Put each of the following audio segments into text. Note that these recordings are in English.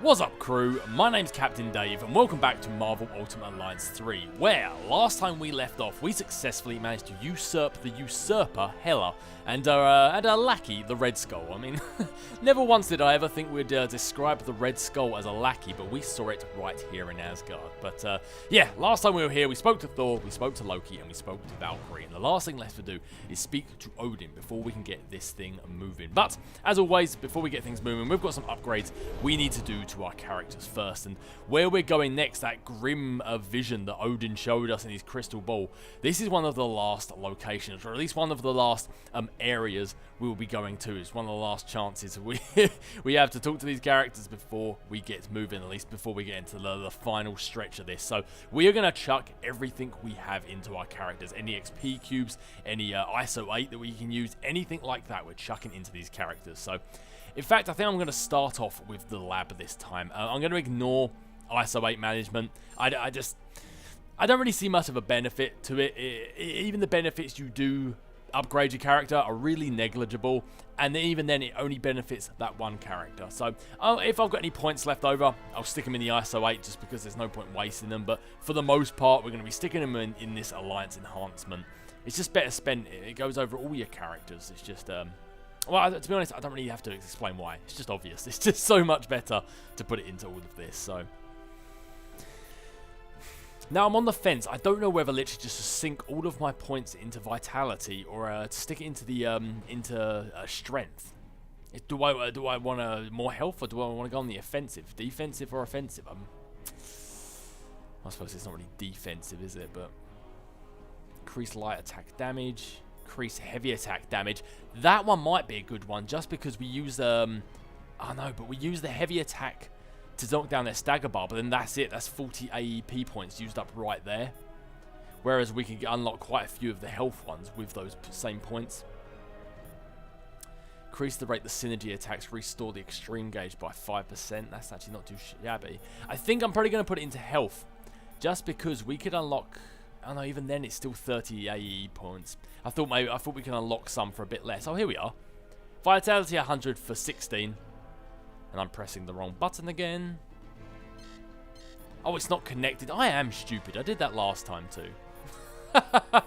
What's up, crew? My name's Captain Dave, and welcome back to Marvel Ultimate Alliance 3, where, last time we left off, we successfully managed to usurp the usurper, Hela, and our lackey, the Red Skull. I mean, never once did I ever think we'd describe the Red Skull as a lackey, but we saw it right here in Asgard. But, yeah, last time we were here, we spoke to Thor, we spoke to Loki, and we spoke to Valkyrie, and the last thing left to do is speak to Odin before we can get this thing moving. But, as always, before we get things moving, we've got some upgrades we need to do to our characters first, and where we're going next, that grim vision that Odin showed us in his crystal ball, this is one of the last locations, or at least one of the last areas we will be going to. It's one of the last chances we have to talk to these characters before we get moving, at least before we get into the final stretch of this. So we are going to chuck everything we have into our characters, any XP cubes, any ISO 8 that we can use, anything like that we're chucking into these characters. So in fact, I think I'm going to start off with the lab this time. I'm going to ignore ISO 8 management. I don't really see much of a benefit to it. Even the benefits you do upgrade your character are really negligible, and even then it only benefits that one character. So if I've got any points left over, I'll stick them in the ISO 8 just because there's no point wasting them. But for the most part, we're going to be sticking them in this Alliance enhancement. It's just better spent. It goes over all your characters. It's just well, to be honest, I don't really have to explain why. It's just obvious. It's just so much better to put it into all of this. So now I'm on the fence. I don't know whether literally just to sink all of my points into vitality or to stick it into the strength. Do I want more health, or do I want to go on the offensive, defensive, or offensive? I suppose it's not really defensive, is it? But increase light attack damage. Increase heavy attack damage. That one might be a good one, just because we use we use the heavy attack to knock down their stagger bar, but then that's it. That's 40 AEP points used up right there. Whereas we can unlock quite a few of the health ones with those same points. Increase the rate the synergy attacks restore the extreme gauge by 5%. That's actually not too shabby. I think I'm probably going to put it into health, just because we could unlock. Oh no, even then it's still 30 AE points. I thought we can unlock some for a bit less. Oh, here we are. Vitality 100 for 16. And I'm pressing the wrong button again. Oh, it's not connected. I am stupid. I did that last time too. But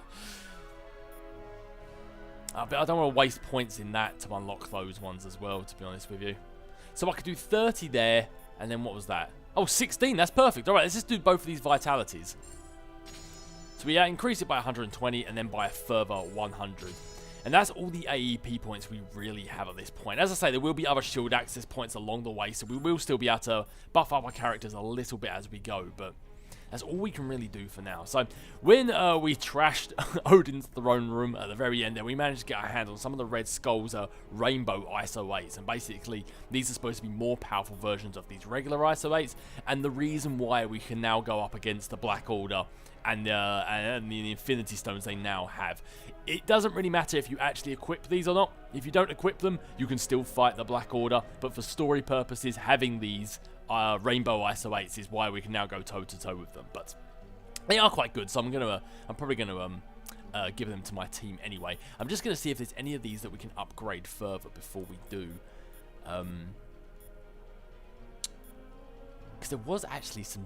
I don't want to waste points in that to unlock those ones as well, to be honest with you. So I could do 30 there, and then what was that? Oh, 16. That's perfect. All right, let's just do both of these vitalities. So we increase it by 120 and then by a further 100. And that's all the AEP points we really have at this point. As I say, there will be other shield access points along the way, so we will still be able to buff up our characters a little bit as we go, but that's all we can really do for now. So when we trashed Odin's throne room at the very end there, we managed to get our hands on some of the Red Skull's rainbow ISO 8s, and basically these are supposed to be more powerful versions of these regular ISO 8s, and the reason why we can now go up against the Black Order and the Infinity Stones they now have. It doesn't really matter if you actually equip these or not. If you don't equip them, you can still fight the Black Order, but for story purposes, having these rainbow ISO 8s is why we can now go toe-to-toe with them. But they are quite good, so I'm probably gonna give them to my team anyway. I'm just gonna see if there's any of these that we can upgrade further before we do. Because there was actually some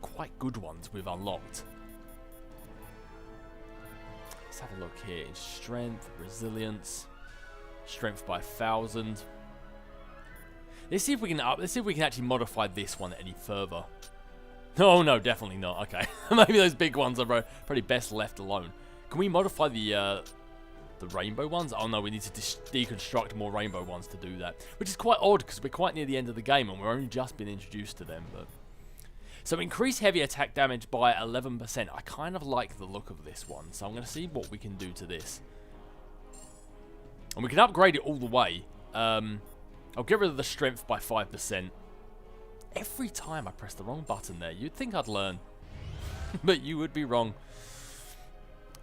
quite good ones we've unlocked. Let's have a look here. In strength, resilience, strength by 1,000. Let's see if we can actually modify this one any further. Oh no, definitely not. Okay, maybe those big ones are probably best left alone. Can we modify the rainbow ones? Oh no, we need to deconstruct more rainbow ones to do that, which is quite odd because we're quite near the end of the game and we're only just been introduced to them. But so increase heavy attack damage by 11%. I kind of like the look of this one, so I'm going to see what we can do to this. And we can upgrade it all the way. I'll get rid of the strength by 5%. Every time I press the wrong button there, you'd think I'd learn. But you would be wrong.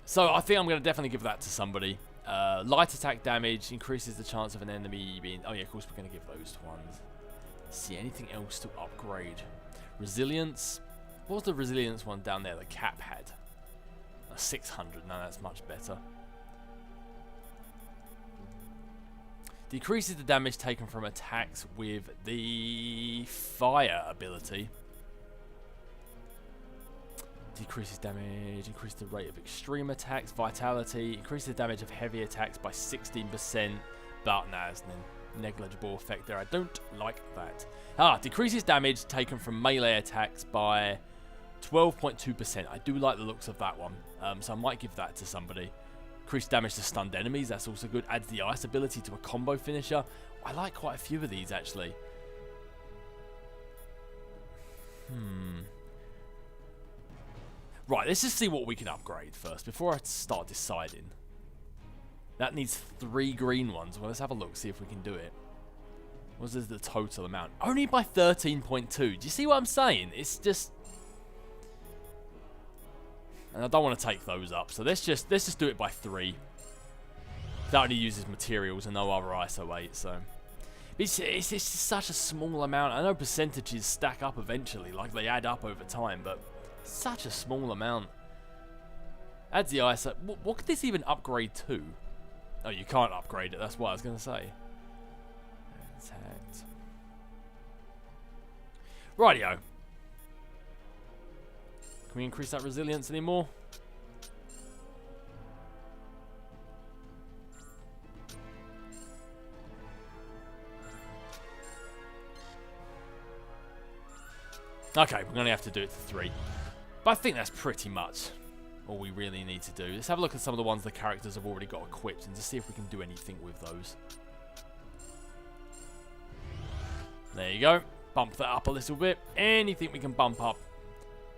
So I think I'm going to definitely give that to somebody. Light attack damage increases the chance of an enemy being... Oh yeah, of course we're going to give those ones. Let's see, anything else to upgrade? Resilience. What was the resilience one down there that Cap had? 600. No, that's much better. Decreases the damage taken from attacks with the fire ability. Decreases damage, increase the rate of extreme attacks, vitality, increase the damage of heavy attacks by 16%, but nah, it's a negligible effect there. I don't like that. Decreases damage taken from melee attacks by 12.2%. I do like the looks of that one, so I might give that to somebody. Increased damage to stunned enemies, that's also good. Adds the ice ability to a combo finisher. I like quite a few of these, actually. Right, let's just see what we can upgrade first before I start deciding. That needs 3 green ones. Well, let's have a look, see if we can do it. What is the total amount? Only by 13.2. Do you see what I'm saying? It's just... And I don't want to take those up, so let's just do it by 3. That only uses materials and no other ISO 8, so... It's just such a small amount. I know percentages stack up eventually, like they add up over time, but... Such a small amount. Adds the ISO. What could this even upgrade to? Oh, you can't upgrade it. That's what I was going to say. Attacked. Rightio. Can we increase that resilience anymore? Okay, we're going to have to do it to 3. But I think that's pretty much all we really need to do. Let's have a look at some of the ones the characters have already got equipped and to see if we can do anything with those. There you go. Bump that up a little bit. Anything we can bump up.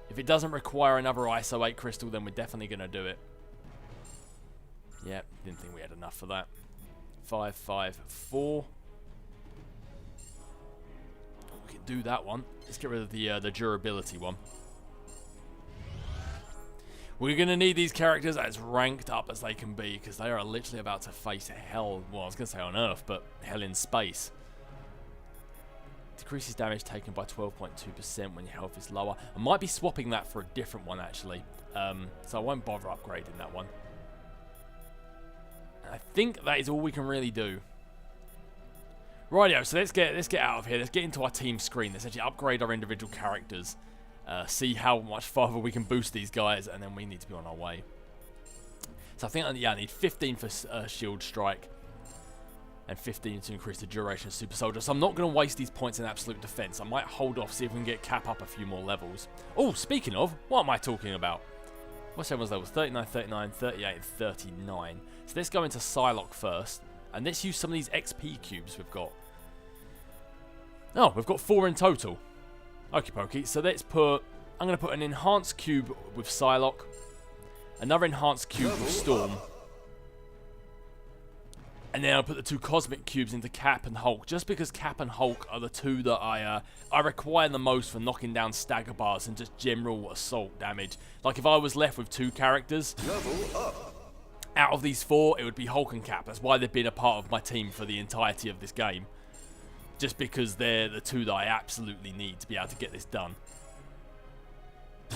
If it doesn't require another ISO 8 crystal, then we're definitely going to do it. Yep, didn't think we had enough for that. 5, 5, 4. We can do that one. Let's get rid of the durability one. We're going to need these characters as ranked up as they can be, because they are literally about to face hell. Well, I was going to say on Earth, but hell in space. Decreases damage taken by 12.2% when your health is lower. I might be swapping that for a different one, actually. So I won't bother upgrading that one. I think that is all we can really do. Rightio, so let's get out of here. Let's get into our team screen. Let's actually upgrade our individual characters. See how much farther we can boost these guys, and then we need to be on our way. So I think, yeah, I need 15 for shield strike, and 15 to increase the duration of super soldier. So I'm not going to waste these points in absolute defense. I might hold off, see if we can get Cap up a few more levels. Oh, speaking of, what am I talking about? What's everyone's levels? 39, 39, 38, and 39. So let's go into Psylocke first, and let's use some of these XP cubes we've got. Oh, we've got 4 in total. Okie pokey. So let's put... I'm going to put an enhanced cube with Psylocke. Another enhanced cube with Storm. And then I'll put the 2 cosmic cubes into Cap and Hulk. Just because Cap and Hulk are the 2 that I require the most for knocking down stagger bars and just general assault damage. Like if I was left with 2 characters... Out of these 4, it would be Hulk and Cap. That's why they've been a part of my team for the entirety of this game. Just because they're the 2 that I absolutely need to be able to get this done.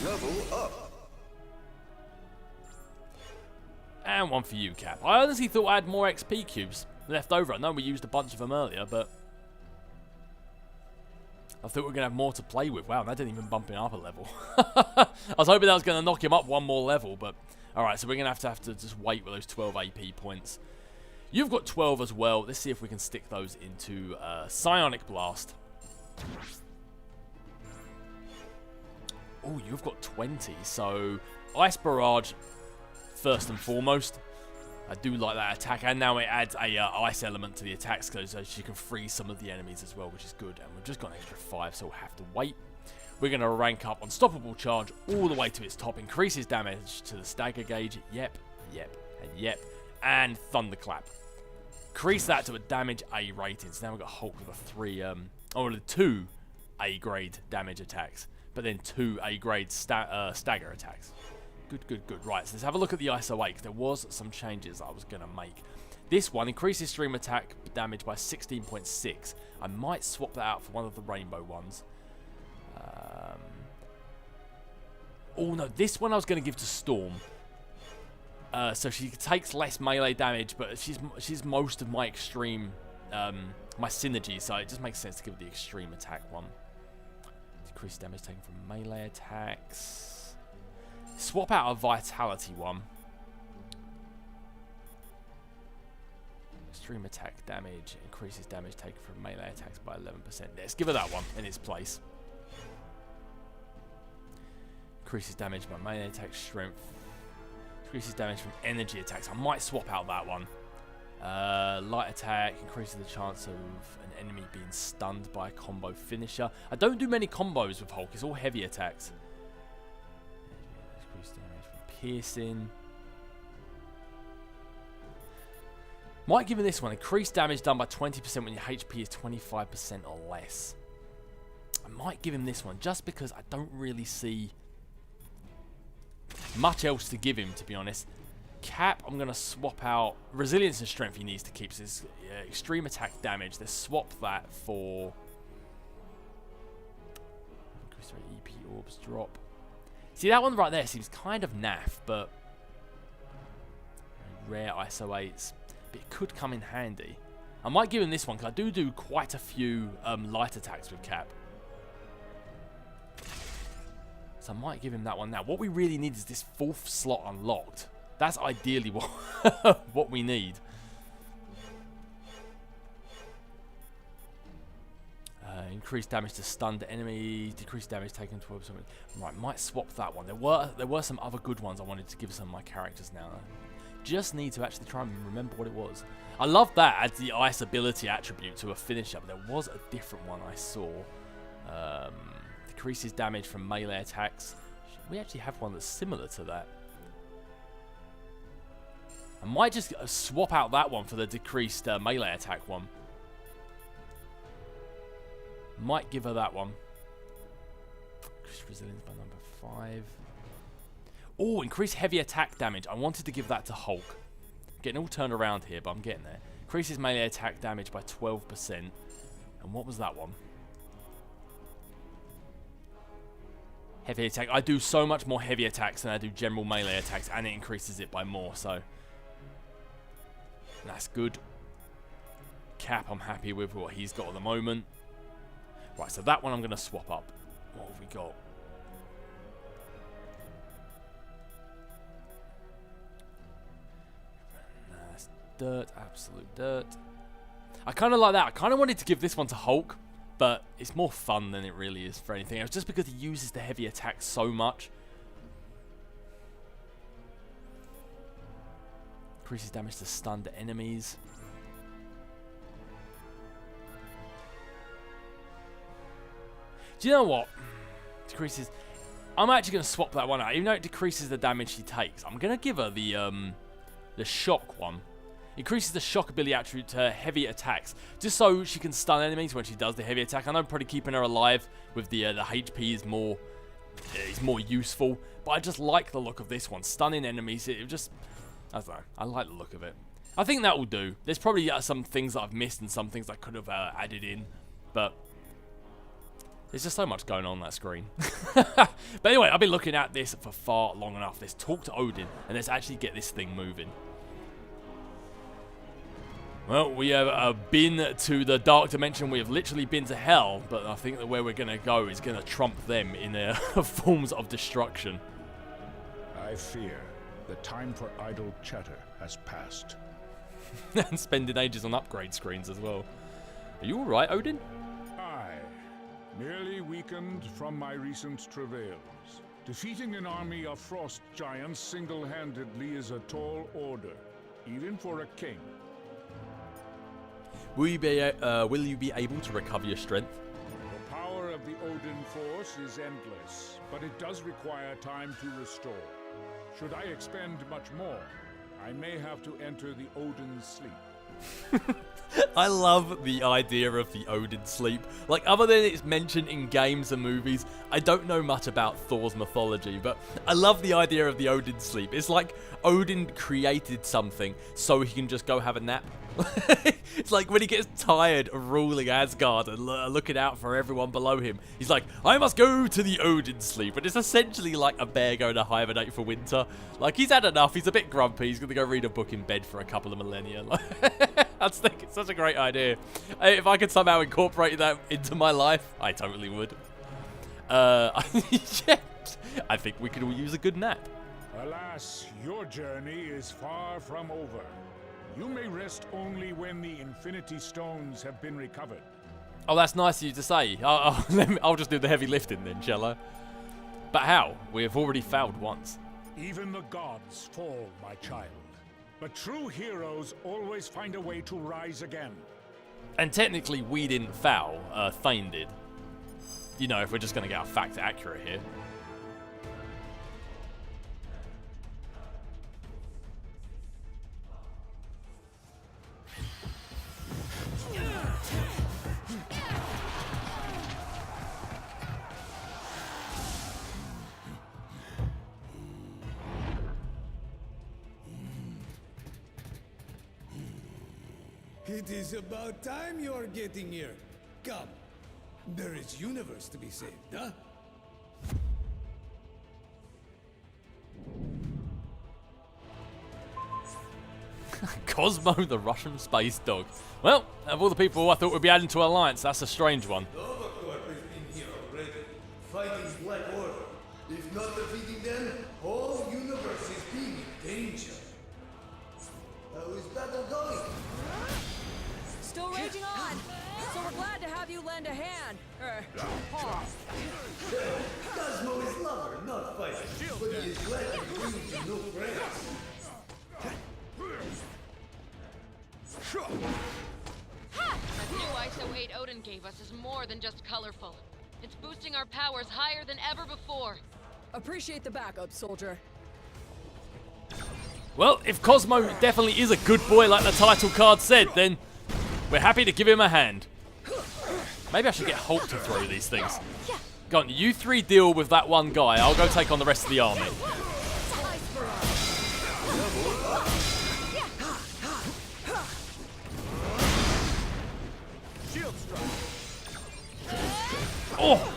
Level up. And 1 for you, Cap. I honestly thought I had more XP cubes left over. I know we used a bunch of them earlier, but... I thought we were going to have more to play with. Wow, that didn't even bump him up a level. I was hoping that was going to knock him up 1 more level, but... Alright, so we're going to have to just wait with those 12 AP points. You've got 12 as well. Let's see if we can stick those into Psionic Blast. Oh, you've got 20. So, Ice Barrage, first and foremost. I do like that attack. And now it adds a ice element to the attack, so she can freeze some of the enemies as well, which is good. And we've just got an extra 5, so we'll have to wait. We're going to rank up Unstoppable Charge all the way to its top. Increases damage to the stagger gauge. Yep, yep, and yep. And Thunderclap. Increase that to a damage A rating. So now we've got Hulk with a 2 A grade damage attacks. But then 2 A grade stagger attacks. Good, good, good. Right, so let's have a look at the ISO 8. There was some changes I was going to make. This one increases stream attack damage by 16.6. I might swap that out for one of the rainbow ones. Oh no, this one I was going to give to Storm. So she takes less melee damage, but she's most of my extreme my synergy, so it just makes sense to give it the extreme attack one. Decrease damage taken from melee attacks. Swap out a vitality one. Extreme attack damage increases damage taken from melee attacks by 11%. Let's give her that one in its place. Increases damage by melee attack strength. Increases damage from energy attacks. I might swap out that one. Light attack increases the chance of an enemy being stunned by a combo finisher. I don't do many combos with Hulk. It's all heavy attacks. Increase damage from piercing. Might give him this one. Increase damage done by 20% when your HP is 25% or less. I might give him this one just because I don't really see much else to give him, to be honest. Cap, I'm going to swap out. Resilience and strength he needs to keep. So it's, extreme attack damage. Let's swap that for... EP orbs drop. See, that one right there seems kind of naff, but... Rare ISO 8s. But it could come in handy. I might give him this one, because I do quite a few light attacks with Cap. So I might give him that one now. What we really need is this 4th slot unlocked. That's ideally what we need. Increased damage to stunned enemies. Decreased damage taken 12%. Right, might swap that one. There were some other good ones I wanted to give some of my characters now. Just need to actually try and remember what it was. I love that as the ice ability attribute to a finisher, but there was a different one I saw. Decreases damage from melee attacks. We actually have one that's similar to that. I might just swap out that one for the decreased melee attack one. Might give her that one. Increased resilience by number 5. Oh, increased heavy attack damage. I wanted to give that to Hulk. Getting all turned around here, but I'm getting there. Increases melee attack damage by 12%. And what was that one? Heavy attack. I do so much more heavy attacks than I do general melee attacks, and it increases it by more, so... That's good. Cap, I'm happy with what he's got at the moment. Right, so that one I'm going to swap up. What have we got? That's dirt, absolute dirt. I kind of like that. I kind of wanted to give this one to Hulk, but it's more fun than it really is for anything else, just because he uses the heavy attack so much. Increases damage to stunned enemies. Do you know what? Decreases... I'm actually going to swap that one out. Even though it decreases the damage she takes, I'm going to give her the shock one. Increases the shock ability attribute to her heavy attacks, just so she can stun enemies when she does the heavy attack. I know probably keeping her alive with the HP is more useful, but I just like the look of this one. Stunning enemies, it just... I don't know. I like the look of it. I think that will do. There's probably some things that I've missed and some things I could have added in, but there's just so much going on that screen. But anyway, I've been looking at this for far long enough. Let's talk to Odin, and let's actually get this thing moving. Well, we have been to the Dark Dimension. We have literally been to Hell, but I think that where we're going to go is going to trump them in their forms of destruction. I fear the time for idle chatter has passed. And spending ages on upgrade screens as well. Are you alright, Odin? Aye, merely weakened from my recent travails. Defeating an army of frost giants single-handedly is a tall order, even for a king. Will you be able to recover your strength? The power of the Odin force is endless, but it does require time to restore. Should I expend much more, I may have to enter the Odinsleep. I love the idea of the Odinsleep. Like, other than it's mentioned in games and movies, I don't know much about Thor's mythology, but I love the idea of the Odinsleep. It's like Odin created something so he can just go have a nap. It's like when he gets tired of ruling Asgard and looking out for everyone below him. He's like, I must go to the Odinsleep. And it's essentially like a bear going to hibernate for winter. Like, he's had enough. He's a bit grumpy. He's going to go read a book in bed for a couple of millennia. I just think it's such a great idea. If I could somehow incorporate that into my life, I totally would. Yeah, I think we could all use a good nap. Alas, your journey is far from over. You may rest only when the Infinity Stones have been recovered. Oh, that's nice of you to say. I'll just do the heavy lifting then, shall I? But how? We have already failed once. Even the gods fall, my child. But true heroes always find a way to rise again. And technically, we didn't foul. Thane did. You know, if we're just going to get our facts accurate here. It is about time you're getting here. Come. There is universe to be saved, huh? Cosmo the Russian space dog. Well, of all the people I thought would be added to Alliance, that's a strange one. Overcorp has been here already, fighting Black Order. If not defeating them, whole universe is being in danger. How is battle going? Still raging on, so we're glad to have you lend a hand. Paw. Cosmo is lover, not fighter, but he is glad to bring you new friends. That new ISO 8 Odin gave us is more than just colorful. It's boosting our powers higher than ever before. Appreciate the backup, soldier. Well, if Cosmo definitely is a good boy like the title card said, then we're happy to give him a hand. Maybe I should get Hulk to throw these things. Go on, you three deal with that one guy. I'll go take on the rest of the army. Oh!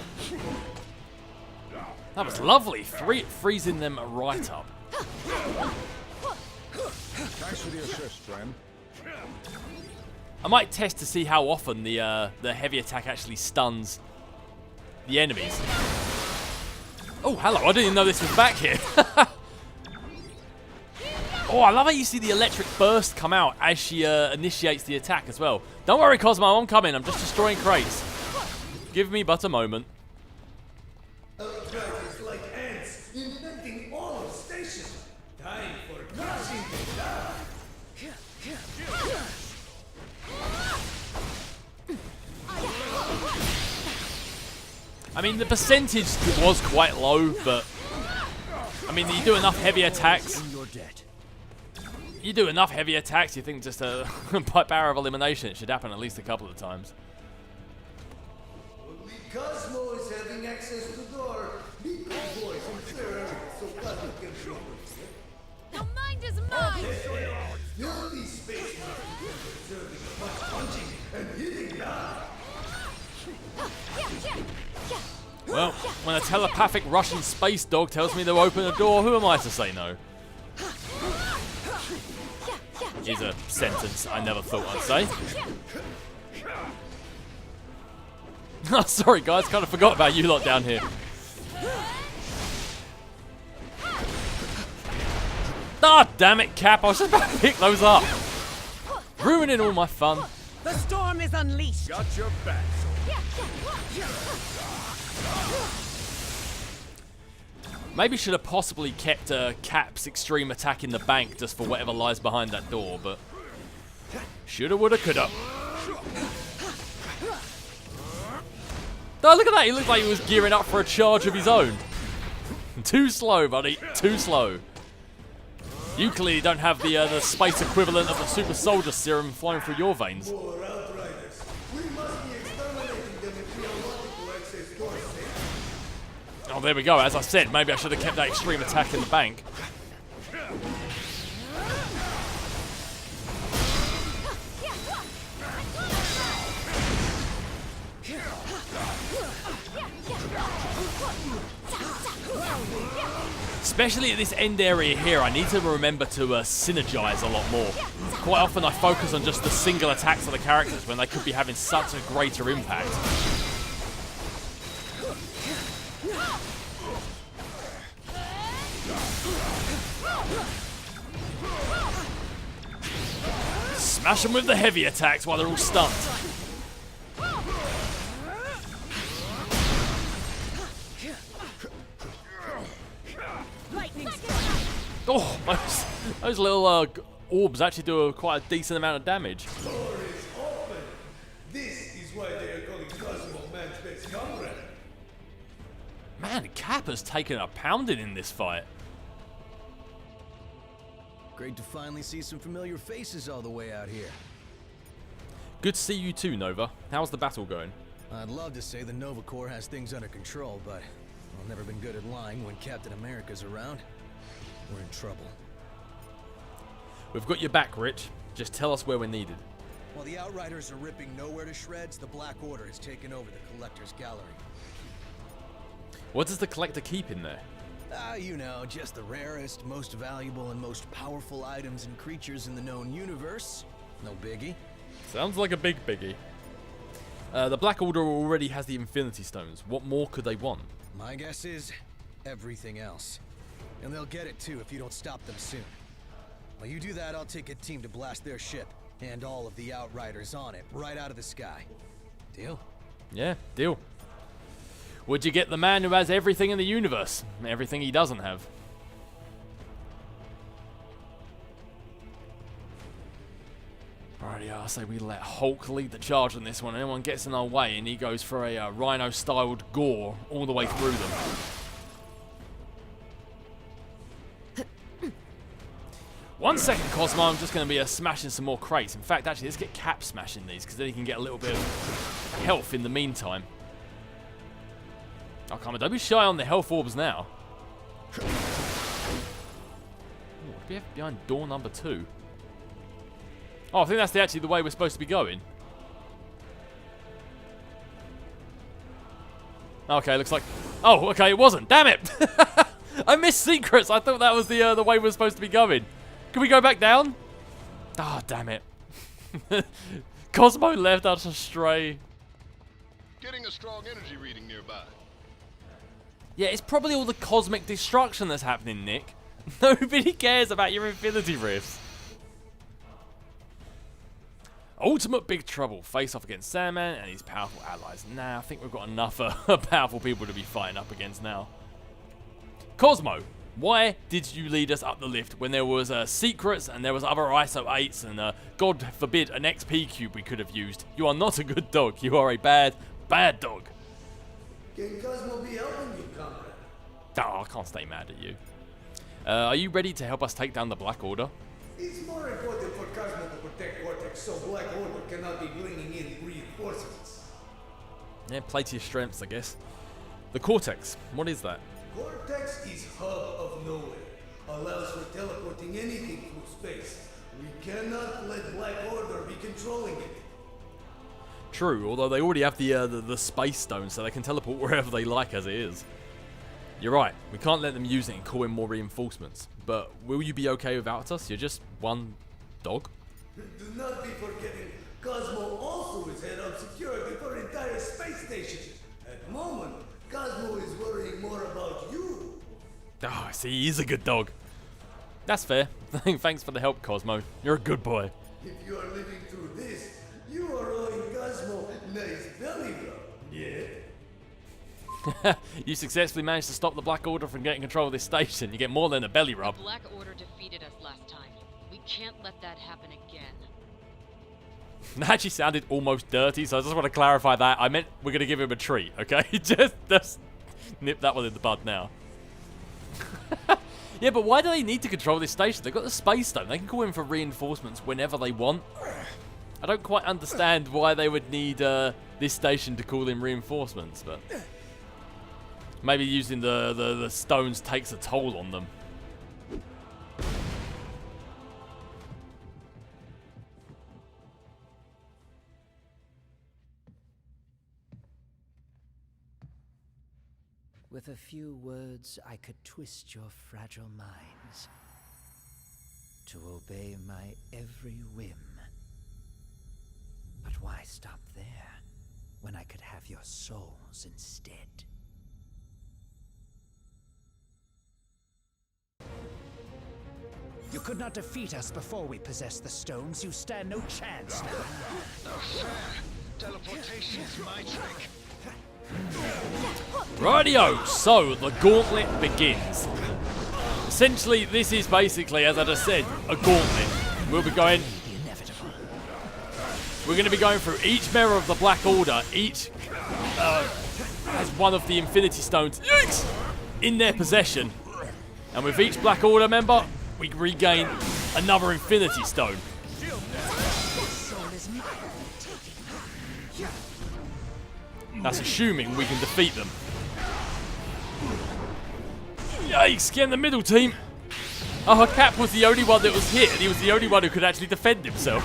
That was lovely. Freezing them right up. Thanks for the assist, friend. I might test to see how often the heavy attack actually stuns the enemies. Oh, hello. I didn't even know this was back here. Oh, I love how you see the electric burst come out as she initiates the attack as well. Don't worry, Cosmo. I'm coming. I'm just destroying crates. Give me but a moment. Outriders like ants, infecting all of station. Time for crashing them down. I mean, the percentage was quite low, but I mean, you do enough heavy attacks. You do enough heavy attacks, you think just by power of elimination, it should happen at least a couple of times. Only Cosmo is having access to door. Be good boys and clear everything so Cosmo can show us. The mind is mine! You'll be space serving much punching and hitting now. Well, when a telepathic Russian space dog tells me to open a door, who am I to say no? Is a sentence I never thought I'd say. Oh, sorry guys, kind of forgot about you lot down here. Ah, damn it, Cap, I was just about to pick those up. Ruining all my fun. The storm is unleashed. Got your back. Maybe should have possibly kept Cap's extreme attack in the bank just for whatever lies behind that door, but shoulda, woulda, coulda. Oh, look at that! He looked like he was gearing up for a charge of his own. Too slow, buddy. Too slow. You clearly don't have the space equivalent of the super soldier serum flowing through your veins. More outriders. We must be exterminating them if we are wanting to access door safe. Oh, there we go. As I said, maybe I should have kept that extreme attack in the bank. Especially at this end area here, I need to remember to synergize a lot more. Quite often I focus on just the single attacks of the characters when they could be having such a greater impact. Smash them with the heavy attacks while they're all stunned. Oh, those little orbs actually do quite a decent amount of damage. Door is open. This is why they are calling Cosmo man's best comrade. Man, Cap has taken a pounding in this fight. Great to finally see some familiar faces all the way out here. Good to see you too, Nova. How's the battle going? I'd love to say the Nova Corps has things under control, but I've never been good at lying when Captain America's around. We're in trouble. We've got your back, Rich. Just tell us where we're needed. While the Outriders are ripping Knowhere to shreds, the Black Order has taken over the Collector's Gallery. What does the Collector keep in there? You know, just the rarest, most valuable, and most powerful items and creatures in the known universe. No biggie. Sounds like a big biggie. The Black Order already has the Infinity Stones. What more could they want? My guess is everything else. And they'll get it too if you don't stop them soon. While you do that, I'll take a team to blast their ship and all of the Outriders on it right out of the sky. Deal? Yeah, deal. Would you get the man who has everything in the universe? Everything he doesn't have. Alrighty, I say we let Hulk lead the charge on this one. Anyone gets in our way and he goes for a rhino-styled gore all the way through them. 1 second, Cosmo. I'm just going to be smashing some more crates. In fact, actually, let's get Cap smashing these because then he can get a little bit of health in the meantime. Oh, come on. Don't be shy on the health orbs now. Ooh, what do we have behind door number 2? Oh, I think that's actually the way we're supposed to be going. Okay, looks like... Oh, okay, it wasn't. Damn it! I missed secrets. I thought that was the way we're supposed to be going. Can we go back down? Oh, damn it. Cosmo left us astray. Getting a strong energy reading nearby. Yeah, it's probably all the cosmic destruction that's happening, Nick. Nobody cares about your infinity rifts. Ultimate Big Trouble. Face off against Sandman and his powerful allies. Nah, I think we've got enough powerful people to be fighting up against now. Cosmo, why did you lead us up the lift when there was secrets and there was other ISO 8s and God forbid an XP cube we could have used? You are not a good dog. You are a bad, bad dog. Can Cosmo be helping you, comrade? Oh, I can't stay mad at you. Are you ready to help us take down the Black Order? It's more important for Cosmo to protect Cortex so Black Order cannot be bringing in reinforcements. Yeah, play to your strengths, I guess. The Cortex, what is that? Cortex is hub of Knowhere. Allows for teleporting anything through space. We cannot let Black Order be controlling it. True, although they already have the space stone, so they can teleport wherever they like as it is. You're right, we can't let them use it and call in more reinforcements. But will you be okay without us? You're just one dog? Do not be forgetting, Cosmo also is head of security for entire space station. At the moment, Cosmo is worrying more about you. Oh, I see, he's a good dog. That's fair. Thanks for the help, Cosmo. You're a good boy. If you are living through this, you are owing Cosmo nice belly rub. Yeah? You successfully managed to stop the Black Order from getting control of this station. You get more than a belly rub. The Black Order defeated us last time. We can't let that happen again. That actually sounded almost dirty, so I just want to clarify that. I meant we're going to give him a treat, okay? just nip that one in the bud now. Yeah, but why do they need to control this station? They've got the Space Stone. They can call in for reinforcements whenever they want. I don't quite understand why they would need this station to call in reinforcements, but... Maybe using the stones takes a toll on them. With a few words, I could twist your fragile minds to obey my every whim. But why stop there, when I could have your souls instead? You could not defeat us before we possessed the stones. You stand no chance now. Not fair. Teleportation's my trick. Rightio, so the gauntlet begins. Essentially, this is basically, as I just said, a gauntlet. We'll be going... We're going to be going through each member of the Black Order, each has one of the Infinity Stones in their possession. And with each Black Order member, we regain another Infinity Stone. That's assuming we can defeat them. Yikes, get in the middle, team. Oh, Cap was the only one that was hit, and he was the only one who could actually defend himself.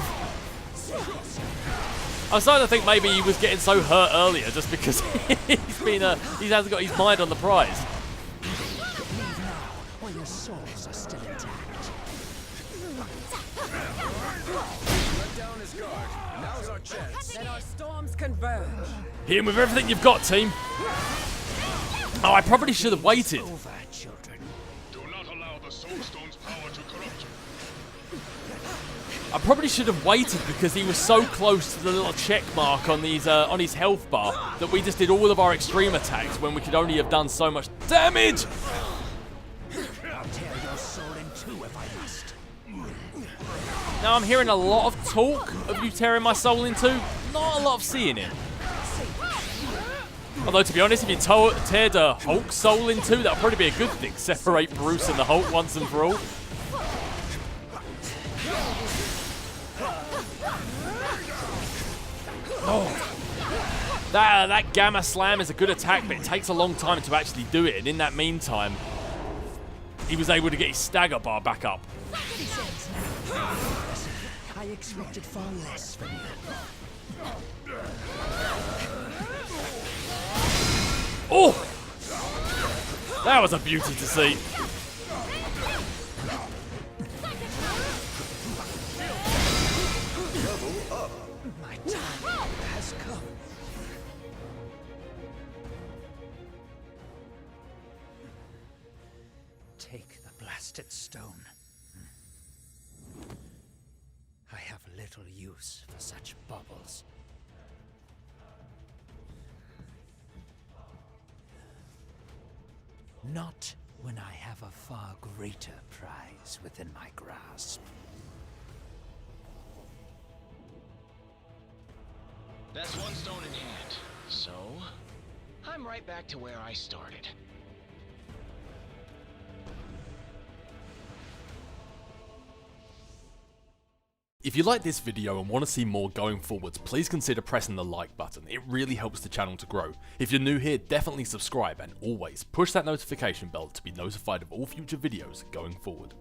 I was starting to think maybe he was getting so hurt earlier just because he hasn't got his mind on the prize. Let our storms converge. Hit him with everything you've got, team. Oh, I probably should have waited. Do not allow the Soul Stone's power to corrupt you. I probably should have waited because he was so close to the little check mark on these on his health bar that we just did all of our extreme attacks when we could only have done so much damage. I'll tear your soul in two if I must. Now I'm hearing a lot of talk of you tearing my soul in two, not a lot of seeing it. Although, to be honest, if you tear the Hulk's soul in two, that'll probably be a good thing. Separate Bruce and the Hulk once and for all. Oh. That Gamma Slam is a good attack, but it takes a long time to actually do it. And in that meantime, he was able to get his stagger bar back up. I expected far less from you. Oh! That was a beauty to see. My time has come. Take the blasted stone. I have little use for such baubles. Not when I have a far greater prize within my grasp. That's one stone in hand. So, I'm right back to where I started. If you like this video and want to see more going forwards, please consider pressing the like button. It really helps the channel to grow. If you're new here, definitely subscribe and always push that notification bell to be notified of all future videos going forward.